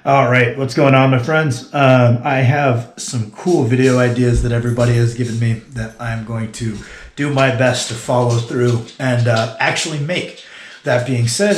All right, what's going on, my friends? I have some cool video ideas that everybody has given me that I'm going to do my best to follow through and actually make. That being said,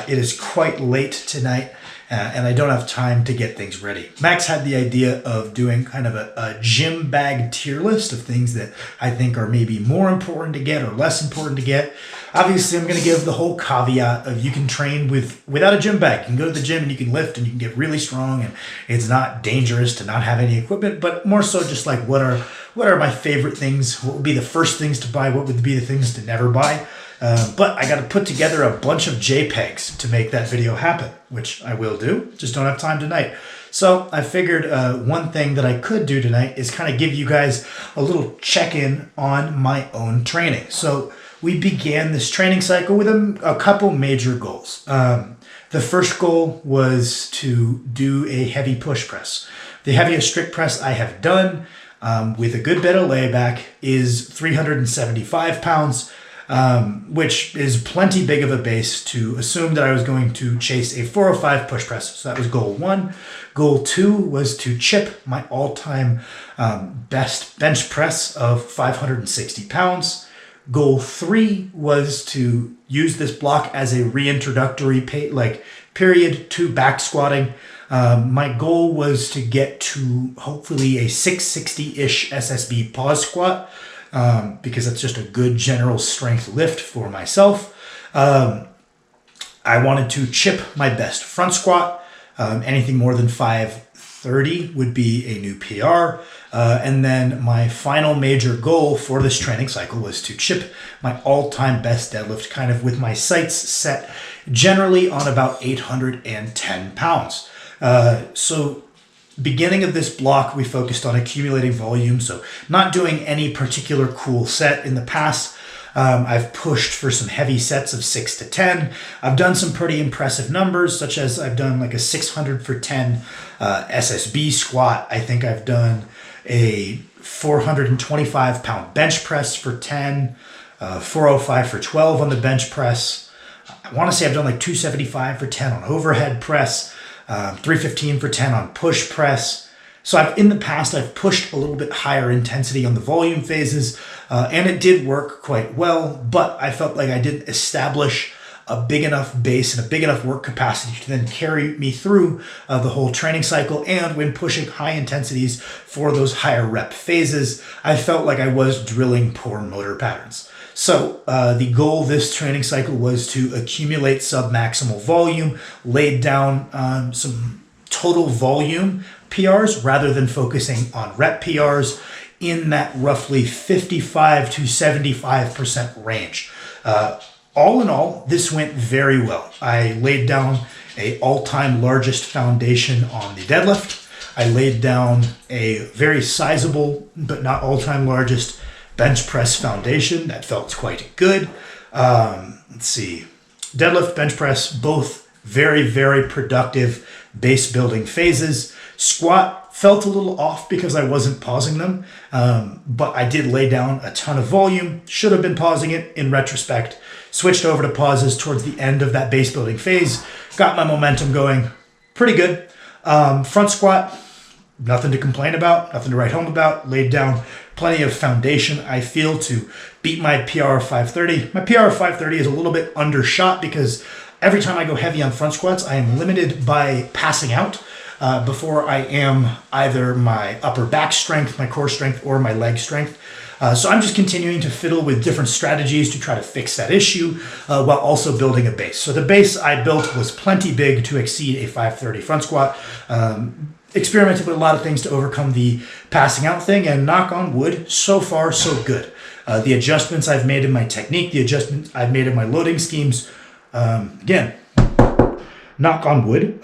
it is quite late tonight and I don't have time to get things ready. Max had the idea of doing kind of a gym bag tier list of things that I think are maybe more important to get or less important to get. Obviously, I'm going to give the whole caveat of you can train without a gym bag. You can go to the gym and you can lift and you can get really strong and it's not dangerous to not have any equipment, but more so just like what are my favorite things? What would be the first things to buy? What would be the things to never buy? But I got to put together a bunch of JPEGs to make that video happen, which I will do. Just don't have time tonight. So I figured one thing that I could do tonight is kind of give you guys a little check-in on my own training. So we began this training cycle with a couple major goals. The first goal was to do a heavy push press. The heaviest strict press I have done with a good bit of layback is 375 pounds. Which is plenty big of a base to assume that I was going to chase a 405 push press. So that was goal one. Goal two was to chip my all-time best bench press of 560 pounds. Goal three was to use this block as a reintroductory period to back squatting. My goal was to get to hopefully a 660-ish SSB pause squat. Because that's just a good general strength lift for myself. I wanted to chip my best front squat. Anything more than 530 would be a new PR. And then my final major goal for this training cycle was to chip my all-time best deadlift, kind of with my sights set generally on about 810 pounds. Beginning of this block, we focused on accumulating volume, so not doing any particular cool set. In the past, I've pushed for some heavy sets of 6 to 10. I've done some pretty impressive numbers, such as I've done like a 600 for 10 SSB squat. I think I've done a 425 pound bench press for 10, 405 for 12 on the bench press. I want to say I've done like 275 for 10 on overhead press. 315 for 10 on push press. So in the past, I've pushed a little bit higher intensity on the volume phases, and it did work quite well, but I felt like I didn't establish a big enough base and a big enough work capacity to then carry me through the whole training cycle. And when pushing high intensities for those higher rep phases, I felt like I was drilling poor motor patterns. So the goal this training cycle was to accumulate submaximal volume, laid down some total volume PRs rather than focusing on rep PRs in that roughly 55 to 75% range. All in all, this went very well. I laid down an all-time largest foundation on the deadlift. I laid down a very sizable, but not all-time largest bench press foundation. That felt quite good. Let's see. Deadlift, bench press, both very, very productive base building phases. Squat felt a little off because I wasn't pausing them, but I did lay down a ton of volume. Should have been pausing it in retrospect. Switched over to pauses towards the end of that base building phase. Got my momentum going pretty good. Front squat, nothing to complain about, nothing to write home about. Laid down plenty of foundation, I feel, to beat my PR of 530. My PR of 530 is a little bit undershot because every time I go heavy on front squats, I am limited by passing out before I am either my upper back strength, my core strength, or my leg strength. So I'm just continuing to fiddle with different strategies to try to fix that issue while also building a base. So the base I built was plenty big to exceed a 530 front squat. Experimented with a lot of things to overcome the passing out thing, and knock on wood, so far so good. The adjustments I've made in my technique, the adjustments I've made in my loading schemes, again, knock on wood,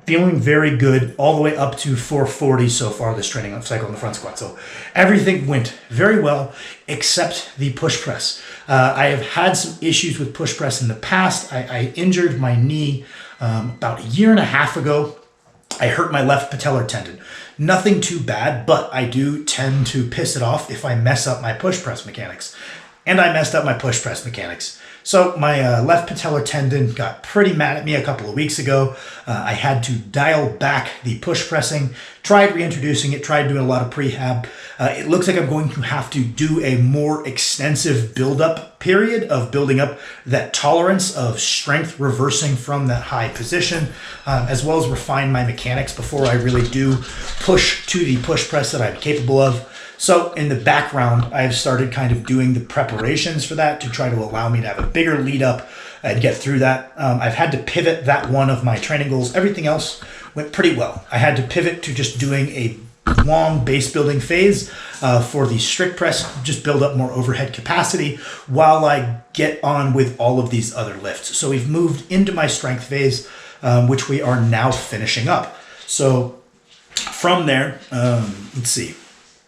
feeling very good all the way up to 440 so far this training cycle on the front squat. So everything went very well except the push press. I have had some issues with push press in the past. I injured my knee about a year and a half ago. I hurt my left patellar tendon. Nothing too bad, but I do tend to piss it off if I mess up my push press mechanics. And I messed up my push press mechanics. So my left patellar tendon got pretty mad at me a couple of weeks ago. I had to dial back the push pressing, tried reintroducing it, tried doing a lot of prehab. It looks like I'm going to have to do a more extensive build-up period of building up that tolerance of strength reversing from that high position, as well as refine my mechanics before I really do push to the push press that I'm capable of. So in the background, I've started kind of doing the preparations for that to try to allow me to have a bigger lead up and get through that. I've had to pivot that one of my training goals. Everything else went pretty well. I had to pivot to just doing a long base building phase for the strict press, just build up more overhead capacity while I get on with all of these other lifts. So we've moved into my strength phase, which we are now finishing up. So from there, let's see.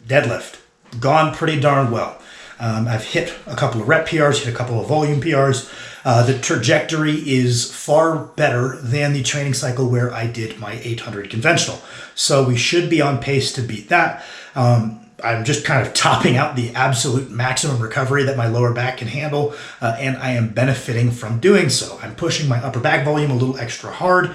Deadlift, gone pretty darn well. I've hit a couple of rep PRs, hit a couple of volume PRs. The trajectory is far better than the training cycle where I did my 800 conventional. So we should be on pace to beat that. I'm just kind of topping out the absolute maximum recovery that my lower back can handle, and I am benefiting from doing so. I'm pushing my upper back volume a little extra hard,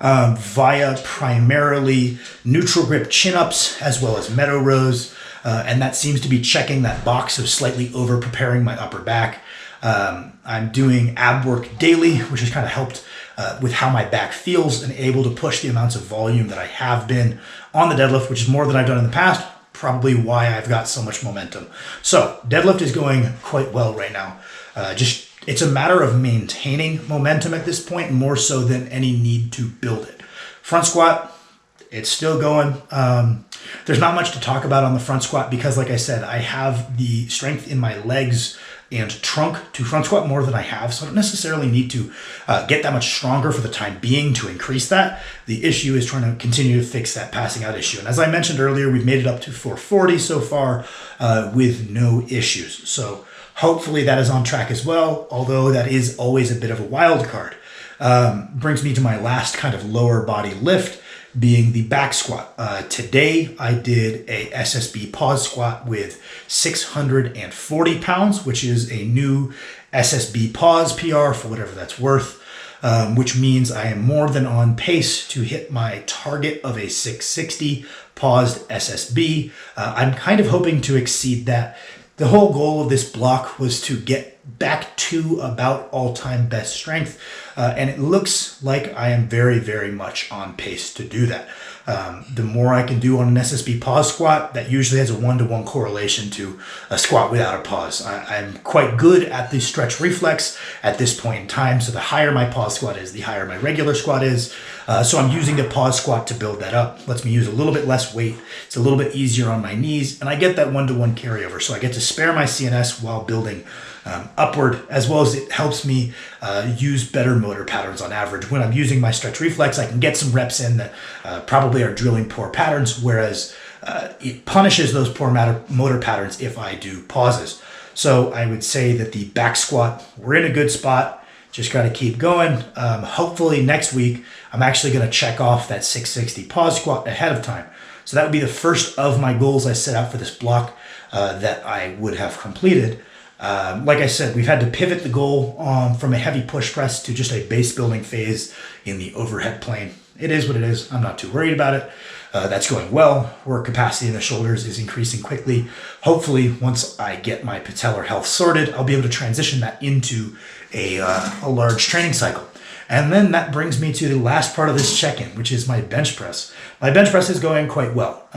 via primarily neutral grip chin-ups as well as meadow rows, and that seems to be checking that box of slightly over preparing my upper back. I'm doing ab work daily, which has kind of helped with how my back feels and able to push the amounts of volume that I have been on the deadlift, which is more than I've done in the past, probably why I've got so much momentum. So deadlift is going quite well right now. It's a matter of maintaining momentum at this point, more so than any need to build it. Front squat, it's still going. There's not much to talk about on the front squat because, like I said, I have the strength in my legs and trunk to front squat more than I have, so I don't necessarily need to get that much stronger for the time being to increase that. The issue is trying to continue to fix that passing out issue. And as I mentioned earlier, we've made it up to 440 so far with no issues. So hopefully that is on track as well, although that is always a bit of a wild card. Brings me to my last kind of lower body lift, being the back squat. Today I did a SSB pause squat with 640 pounds, which is a new SSB pause PR for whatever that's worth, which means I am more than on pace to hit my target of a 660 paused SSB. I'm kind of hoping to exceed that. The whole goal of this block was to get back to about all-time best strength, and it looks like I am very, very much on pace to do that. The more I can do on an SSB pause squat, that usually has a 1-to-1 correlation to a squat without a pause. I'm quite good at the stretch reflex at this point in time, so the higher my pause squat is, the higher my regular squat is. So I'm using the pause squat to build that up. Lets me use a little bit less weight. It's a little bit easier on my knees, and I get that 1-to-1 carryover. So I get to spare my CNS while building upward, as well as it helps me use better motor patterns on average. When I'm using my stretch reflex, I can get some reps in that probably are drilling poor patterns, whereas it punishes those poor motor patterns if I do pauses. So I would say that the back squat, we're in a good spot. Just got to keep going. Hopefully next week, I'm actually going to check off that 660 pause squat ahead of time. So that would be the first of my goals I set out for this block that I would have completed. Like I said, we've had to pivot the goal from a heavy push press to just a base building phase in the overhead plane. It is what it is. I'm not too worried about it. That's going well. Work capacity in the shoulders is increasing quickly. Hopefully, once I get my patellar health sorted, I'll be able to transition that into a large training cycle. And then that brings me to the last part of this check-in, which is my bench press. My bench press is going quite well.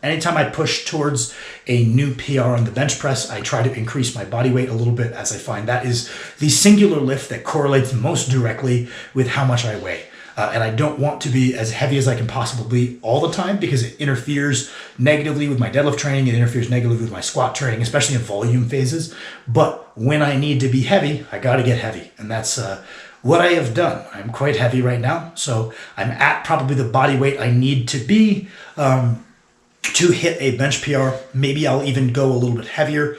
Anytime I push towards a new PR on the bench press, I try to increase my body weight a little bit, as I find that is the singular lift that correlates most directly with how much I weigh. And I don't want to be as heavy as I can possibly be all the time because it interferes negatively with my deadlift training. It interferes negatively with my squat training, especially in volume phases. But when I need to be heavy, I got to get heavy. And that's what I have done. I'm quite heavy right now. So I'm at probably the body weight I need to be to hit a bench PR. Maybe I'll even go a little bit heavier.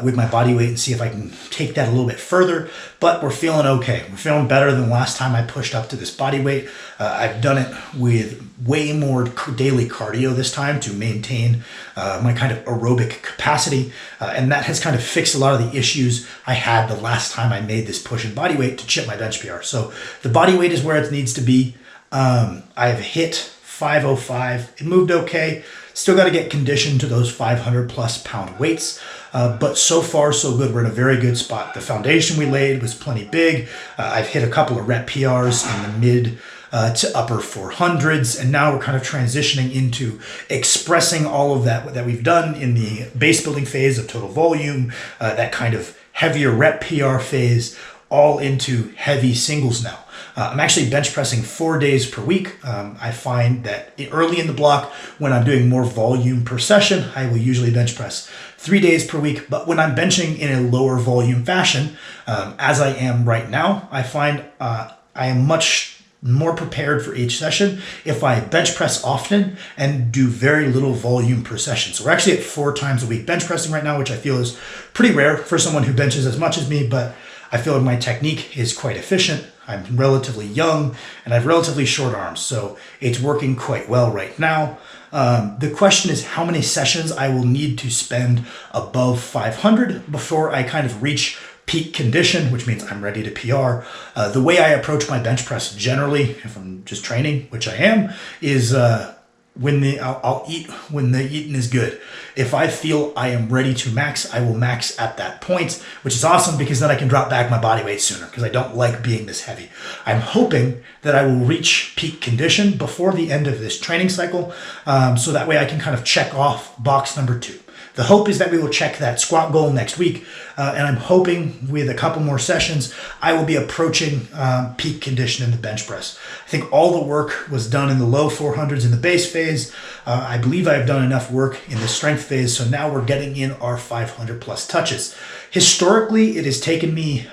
with my body weight and see if I can take that a little bit further, but we're feeling okay. We're feeling better than the last time I pushed up to this body weight. I've done it with way more daily cardio this time to maintain my kind of aerobic capacity, and that has kind of fixed a lot of the issues I had the last time I made this push in body weight to chip my bench PR. So the body weight is where it needs to be. I've hit 505. It moved okay. Still got to get conditioned to those 500 plus pound weights. But so far, so good. We're in a very good spot. The foundation we laid was plenty big. I've hit a couple of rep PRs in the mid to upper 400s. And now we're kind of transitioning into expressing all of that we've done in the base building phase of total volume, that kind of heavier rep PR phase, all into heavy singles now. I'm actually bench pressing 4 days per week. I find that early in the block, when I'm doing more volume per session, I will usually bench press 3 days per week. But when I'm benching in a lower volume fashion, as I am right now, I find I am much more prepared for each session if I bench press often and do very little volume per session. So we're actually at 4 times a week bench pressing right now, which I feel is pretty rare for someone who benches as much as me, but I feel like my technique is quite efficient. I'm relatively young and I have relatively short arms, so it's working quite well right now. The question is how many sessions I will need to spend above 500 before I kind of reach peak condition, which means I'm ready to PR. The way I approach my bench press generally, if I'm just training, which I am, is I'll eat when the eating is good. If I feel I am ready to max, I will max at that point, which is awesome because then I can drop back my body weight sooner because I don't like being this heavy. I'm hoping that I will reach peak condition before the end of this training cycle, so that way I can kind of check off box number 2. The hope is that we will check that squat goal next week, and I'm hoping with a couple more sessions, I will be approaching peak condition in the bench press. I think all the work was done in the low 400s in the base phase. I believe I've done enough work in the strength phase, so now we're getting in our 500 plus touches. Historically, it has taken me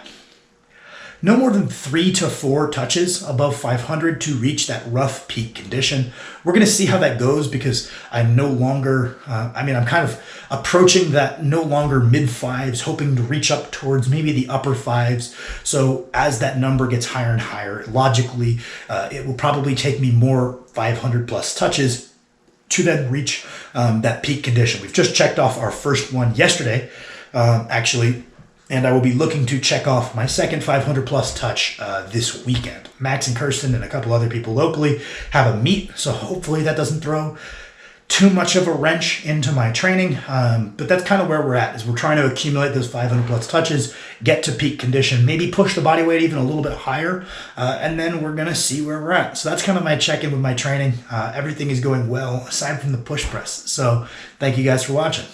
no more than 3 to 4 touches above 500 to reach that rough peak condition. We're going to see how that goes because I'm no longer, I'm kind of approaching that no longer mid 5s, hoping to reach up towards maybe the upper 5s. So as that number gets higher and higher, logically, it will probably take me more 500 plus touches to then reach that peak condition. We've just checked off our first one yesterday, actually. And I will be looking to check off my second 500 plus touch this weekend. Max and Kirsten and a couple other people locally have a meet, so hopefully that doesn't throw too much of a wrench into my training. But that's kind of where we're at, is we're trying to accumulate those 500 plus touches, get to peak condition, maybe push the body weight even a little bit higher, and then we're going to see where we're at. So that's kind of my check-in with my training. Everything is going well aside from the push press. So thank you guys for watching.